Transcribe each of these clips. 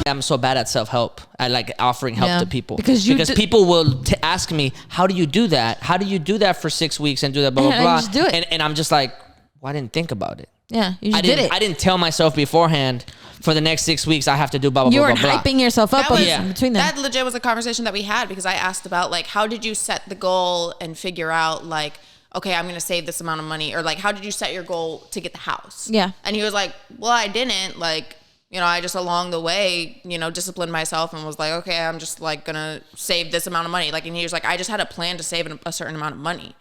I'm so bad at self-help. I like offering help to people because people will ask me, how do you do that? How do you do that for 6 weeks and do that, blah, blah, blah. Just do it. And I'm just like, well, I didn't think about it. Yeah, you just did it. I didn't tell myself beforehand for the next 6 weeks I have to do blah, blah, blah, blah, blah. You weren't hyping yourself up between them. That legit was a conversation that we had because I asked about like, how did you set the goal and figure out like, okay, I'm going to save this amount of money, or like, how did you set your goal to get the house? Yeah. And he was like, well, I didn't, like, you know, I just along the way, you know, disciplined myself and was like, okay, I'm just like going to save this amount of money. Like, and he was like, I just had a plan to save a certain amount of money.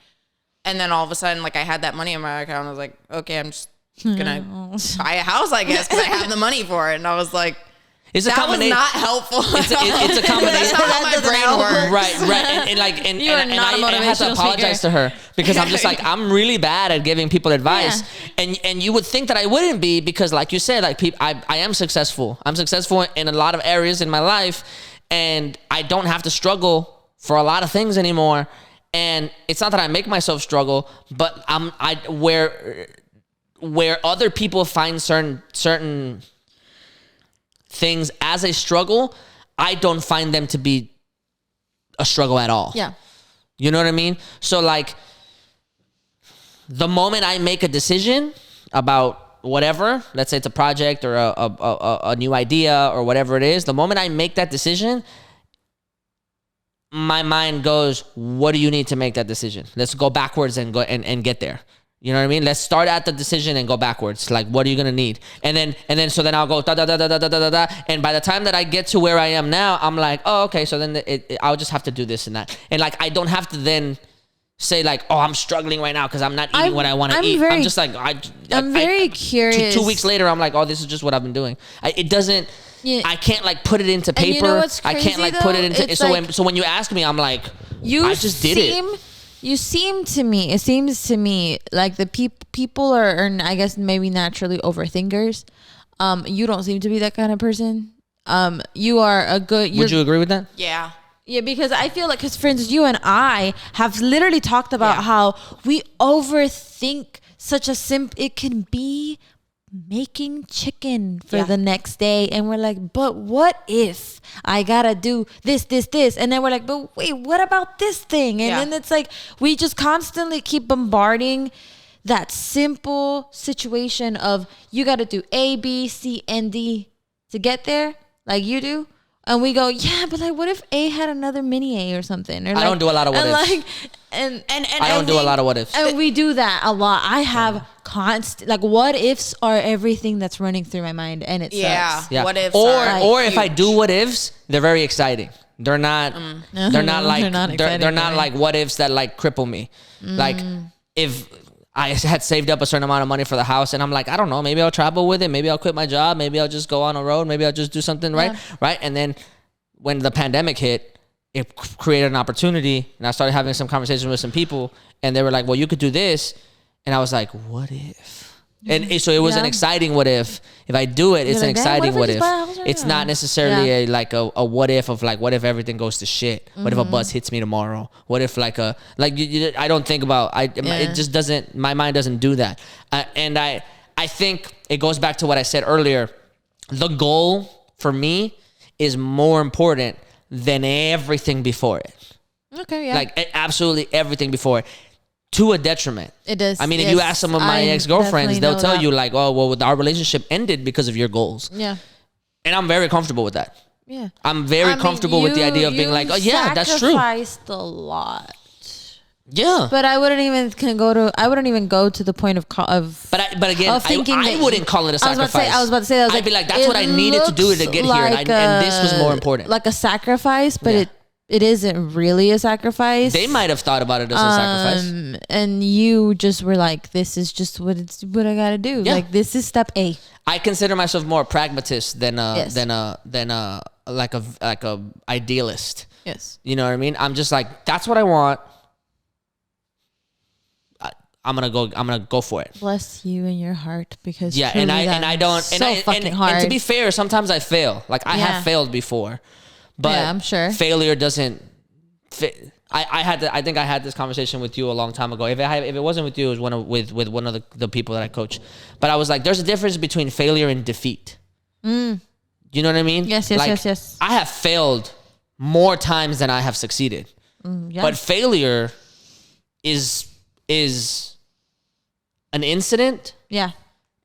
And then all of a sudden, like, I had that money in my account. I was like, okay, I'm just going to buy a house, I guess, because I have the money for it. And I was like, that was not helpful. It's a combination. That's not how my brain works. Right. And I had to apologize to her because I'm just like, I'm really bad at giving people advice. Yeah. And you would think that I wouldn't be because like you said, like I am successful. I'm successful in a lot of areas in my life and I don't have to struggle for a lot of things anymore. And it's not that I make myself struggle, but where other people find certain things as a struggle, I don't find them to be a struggle at all. Yeah. You know what I mean? So like the moment I make a decision about whatever, let's say it's a project or a new idea or whatever it is, the moment I make that decision, my mind goes, what do you need to make that decision? Let's go backwards and go and get there. You know what I mean? Let's start at the decision and go backwards. Like, what are you gonna need? And then so then I'll go da da da da da da da da. And by the time that I get to where I am now, I'm like, oh, okay. So then I'll just have to do this and that. And like, I don't have to then say like, oh, I'm struggling right now because I'm not eating what I want to eat. I'm just like, I'm very curious. 2 weeks later, I'm like, oh, this is just what I've been doing. It doesn't. Yeah. I can't like put it into paper. And you know what's crazy, I can't like put it into. So when you ask me, I'm like, I just did it. It seems to me like the people are, I guess, maybe naturally overthinkers. You don't seem to be that kind of person. You are a good... Would you agree with that? Yeah. Yeah, because I feel like, because for instance, you and I have literally talked about how we overthink such a it can be making chicken for the next day, and we're like, but what if I gotta do this, and then we're like, but wait, what about this thing? And then it's like we just constantly keep bombarding that simple situation of you gotta do A, B, C, and D to get there, like you do. And we go, yeah, but like, what if A had another mini A or something? Or like, I don't do a lot of what ifs. Like, and I don't do a lot of what ifs. And we do that a lot. I have constant, like, what ifs are everything that's running through my mind, and it sucks. Yeah. What ifs or if I do what ifs, they're very exciting. They're not. They're not like what ifs that like cripple me. Like if I had saved up a certain amount of money for the house and I'm like, I don't know, maybe I'll travel with it. Maybe I'll quit my job. Maybe I'll just go on a road. Maybe I'll just do something, right? And then when the pandemic hit, it created an opportunity and I started having some conversations with some people and they were like, well, you could do this. And I was like, what if? And so it was an exciting what if. If I do it, it's an exciting what if. It's not necessarily a what if of like, what if everything goes to shit? What if a bus hits me tomorrow? What if I don't think about, it just doesn't, my mind doesn't do that. And I think it goes back to what I said earlier. The goal for me is more important than everything before it. Okay, yeah. Like absolutely everything before it. To a detriment. It is. I mean, if you ask some of my ex-girlfriends, they'll tell you like, oh, well, our relationship ended because of your goals. Yeah. And I'm very comfortable with that. Yeah. I'm very comfortable with the idea of being like, oh yeah, that's true. You sacrificed a lot. Yeah. But I wouldn't even go to the point of But again, I wouldn't call it a sacrifice. I was about to say that. I'd be like, that's what I needed to do to get here. And this was more important. Like a sacrifice, but it isn't really a sacrifice. They might have thought about it as a sacrifice. And you just were like, this is just what I gotta do. Yeah. Like this is step A. I consider myself more a pragmatist than a idealist. Yes. You know what I mean? I'm just like, that's what I want. I'm gonna go for it. Bless you and your heart, because and I don't fucking hard. And to be fair, sometimes I fail. Like I have failed before. But I'm sure failure doesn't fit. I think I had this conversation with you a long time ago. If it wasn't with you, it was with one of the people that I coach. But I was like, there's a difference between failure and defeat. Do You know what I mean? Yes. I have failed more times than I have succeeded. But failure is an incident. Yeah.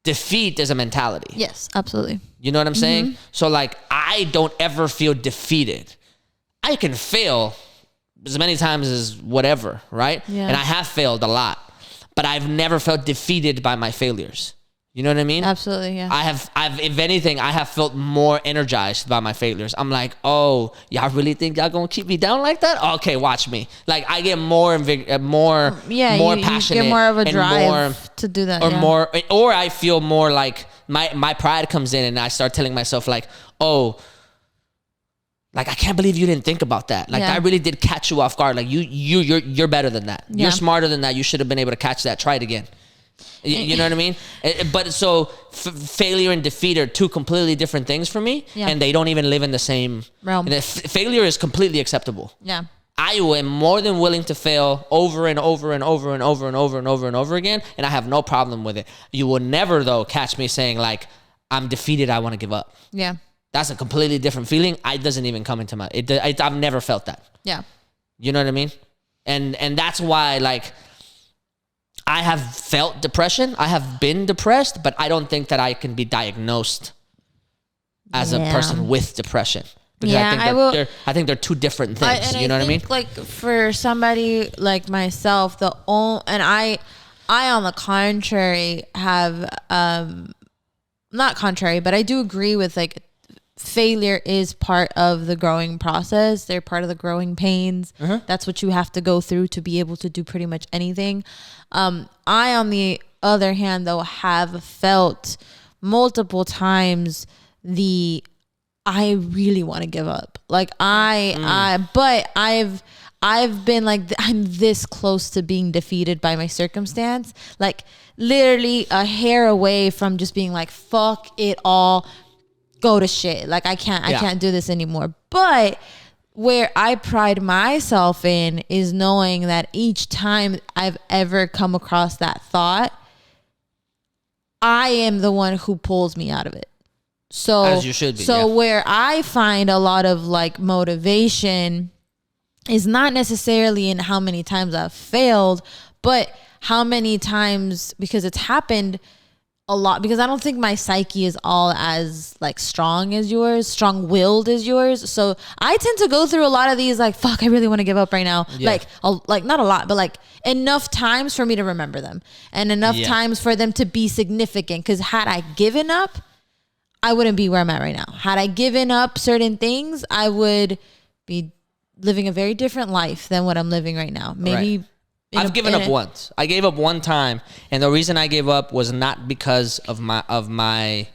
Defeat is a mentality. Yes, absolutely. You know what I'm saying? So like, I don't ever feel defeated. I can fail as many times as whatever, right? Yeah. And I have failed a lot, but I've never felt defeated by my failures. You know what I mean? Absolutely, yeah. I've, if anything, I have felt more energized by my failures. I'm like, oh, y'all really think y'all gonna keep me down like that? Okay, watch me. Like, I get more passionate. You get more of a drive to do that. Or I feel more like my pride comes in, and I start telling myself like, oh, like, I can't believe you didn't think about that. Like, I really did catch you off guard. Like, you're better than that. You're smarter than that. You should have been able to catch that. Try it again. You know what I mean? But so failure and defeat are two completely different things for me, and they don't even live in the same realm. Failure is completely acceptable. Yeah. I am more than willing to fail over and over and over and over and over and over and over again, and I have no problem with it. You will never, though, catch me saying like, I'm defeated, I want to give up. Yeah. That's a completely different feeling. It doesn't even come into my... I've never felt that. Yeah. You know what I mean? And that's why, like, I have felt depression. I have been depressed, but I don't think that I can be diagnosed as a person with depression. Because I think they're two different things. You know what I mean? Like, for somebody like myself, I on the contrary have not contrary, but I do agree with like, failure is part of the growing process. They're part of the growing pains. That's what you have to go through to be able to do pretty much anything. I, on the other hand, though, have felt multiple times I really want to give up. Like but I've been like, I'm this close to being defeated by my circumstance. Like, literally a hair away from just being like, fuck it all, go to shit. Like, I can't do this anymore. But where I pride myself in is knowing that each time I've ever come across that thought, I am the one who pulls me out of it. So, as you should be. So where I find a lot of like motivation is not necessarily in how many times I've failed, but how many times, because it's happened a lot, because I don't think my psyche is all as like strong-willed as yours. So I tend to go through a lot of these like, fuck, I really want to give up right now. Like not a lot, but like enough times for me to remember them, and enough times for them to be significant. Because had I given up, I wouldn't be where I'm at right now. Had I given up certain things, I would be living a very different life than what I'm living right now. Maybe. Right. I've given up once. I gave up one time, and the reason I gave up was not because of my.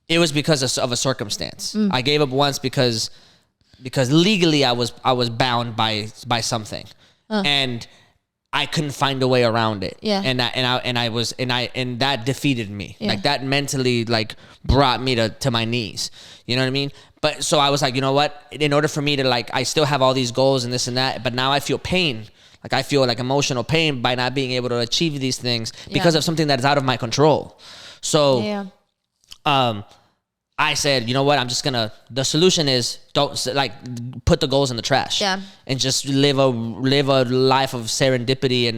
It was because of a circumstance. I gave up once because legally I was bound by something, and I couldn't find a way around it. Yeah. And that defeated me. Yeah. Like, that mentally like brought me to my knees. You know what I mean? But so I was like, you know what? In order for me to like, I still have all these goals and this and that, but now I feel pain. Like, I feel like emotional pain by not being able to achieve these things because of something that is out of my control. So, I said, you know what? The solution is don't like put the goals in the trash. Yeah. And just live a life of serendipity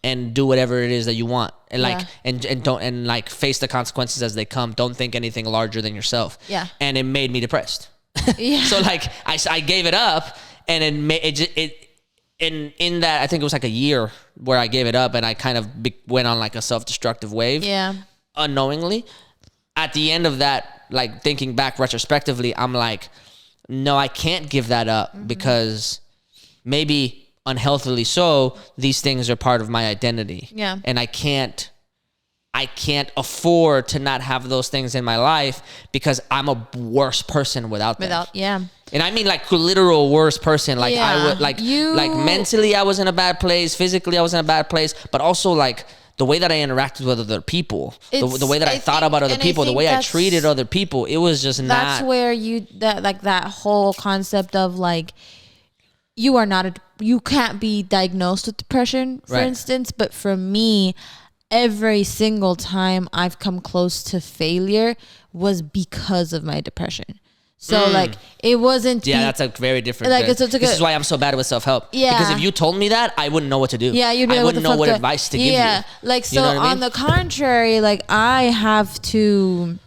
and do whatever it is that you want. And like, and like face the consequences as they come. Don't think anything larger than yourself. Yeah. And it made me depressed. Yeah. So like, I gave it up, and in that, I think it was like a year where I gave it up, and I kind of went on like a self-destructive wave. Yeah. Unknowingly. At the end of that, like thinking back retrospectively, I'm like, no, I can't give that up because maybe unhealthily so, these things are part of my identity. Yeah. And I can't afford to not have those things in my life because I'm a worse person without them. Yeah. And I mean like literal worse person. Like I would like mentally I was in a bad place, physically I was in a bad place, but also like the way that I interacted with other people, the way that I thought about other people, the way I treated other people, it was just not. That's where that whole concept of like, you can't be diagnosed with depression, for instance. But for me, every single time I've come close to failure was because of my depression. So like it wasn't. Yeah, that's a very different. Like this is why I'm so bad with self-help. Yeah, because if you told me that, I wouldn't know what to do. Yeah, you'd be like, I wouldn't know what advice to give you. Yeah, like so. You know what I mean? On the contrary, like I have to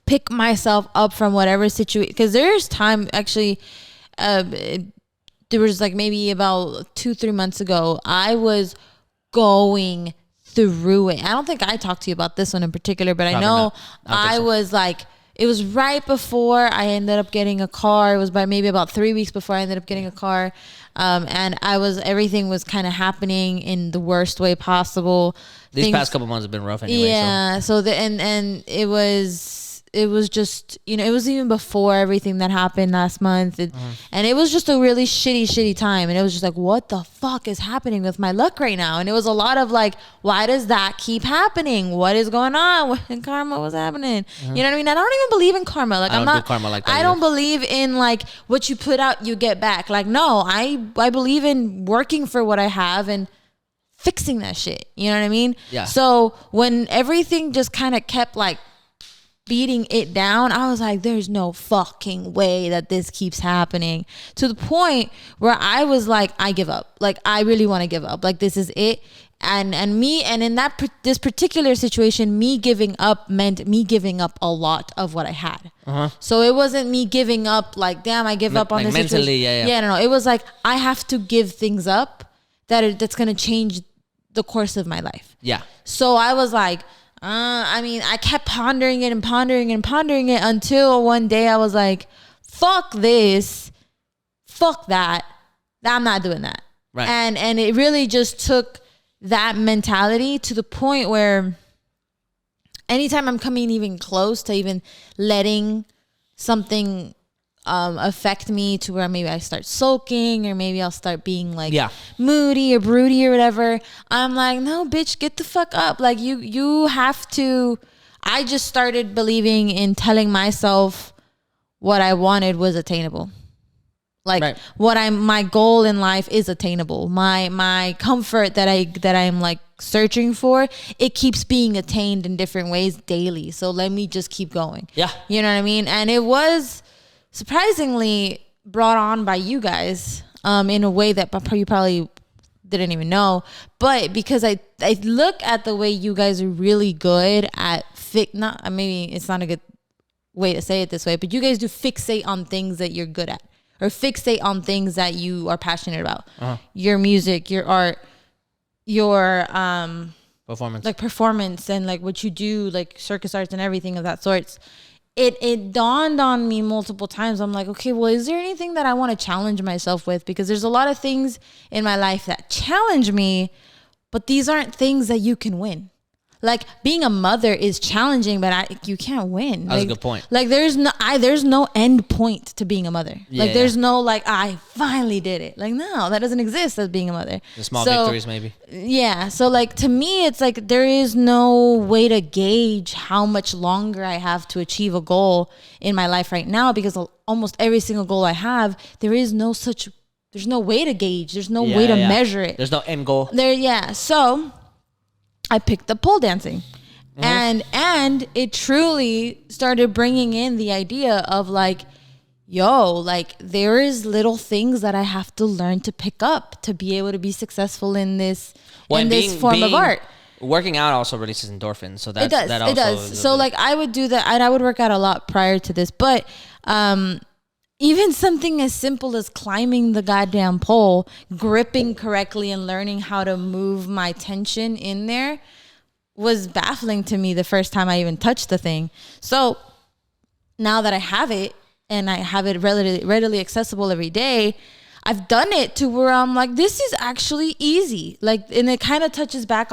pick myself up from whatever situation. Because there's time actually. There was like maybe about 2-3 months ago, I was going through it. I don't think I talked to you about this one in particular, but probably I know I was like. It was right before I ended up getting a car. It was maybe about 3 weeks before I ended up getting a car. And everything was kind of happening in the worst way possible. These past couple months have been rough anyway. Yeah. So and it was just, it was even before everything that happened last month. And it was just a really shitty time. And it was just like, what the fuck is happening with my luck right now? And it was a lot of like, why does that keep happening? What is going on? What in karma was happening? You know what I mean? I don't even believe in karma. Like I'm not do karma like that. I don't believe in like what you put out, you get back. Like, no, I believe in working for what I have and fixing that shit. You know what I mean? Yeah. So when everything just kind of kept like beating it down, I was like, there's no fucking way that this keeps happening, to the point where I was like, I give up. Like, I really want to give up. Like, this is it. And in this particular situation, me giving up meant me giving up a lot of what I had. So it wasn't me giving up like, damn, I give up on this mentally, situation. Yeah, no. It was like, I have to give things up that's going to change the course of my life. Yeah. So I was like, I kept pondering it until one day I was like, fuck this, fuck that. I'm not doing that. Right. And it really just took that mentality to the point where anytime I'm coming even close to even letting something affect me to where maybe I start sulking, or maybe I'll start being like moody or broody or whatever, I'm like, no, bitch, get the fuck up. Like you have to. I just started believing in telling myself what I wanted was attainable. Like my goal in life is attainable. My comfort that I'm like searching for, it keeps being attained in different ways daily. So let me just keep going. Yeah. You know what I mean? And it was surprisingly brought on by you guys in a way that you probably didn't even know. But because I look at the way you guys are really good at maybe it's not a good way to say it this way, but you guys do fixate on things that you're good at, or fixate on things that you are passionate about. Your music, your art, your performance, and like what you do, like circus arts and everything of that sorts. It dawned on me multiple times. I'm like, okay, well, is there anything that I want to challenge myself with? Because there's a lot of things in my life that challenge me, but these aren't things that you can win. Like being a mother is challenging, but you can't win. That's a good point. Like there's no end point to being a mother. There's no like, I finally did it. Like, no, that doesn't exist as being a mother. The small victories maybe. Yeah. So like to me, it's like there is no way to gauge how much longer I have to achieve a goal in my life right now, because almost every single goal I have, there's no way to gauge. There's no way to measure it. There's no end goal. So I picked up pole dancing, and it truly started bringing in the idea of like, like there is little things that I have to learn to pick up to be able to be successful in this form of art. Working out also releases endorphins, so it does. So like I would do that, and I would work out a lot prior to this, but even something as simple as climbing the goddamn pole, gripping correctly and learning how to move my tension in there was baffling to me the first time I even touched the thing. So now that I have it, and I have it readily accessible every day, I've done it to where I'm like, this is actually easy. Like, and it kind of touches back on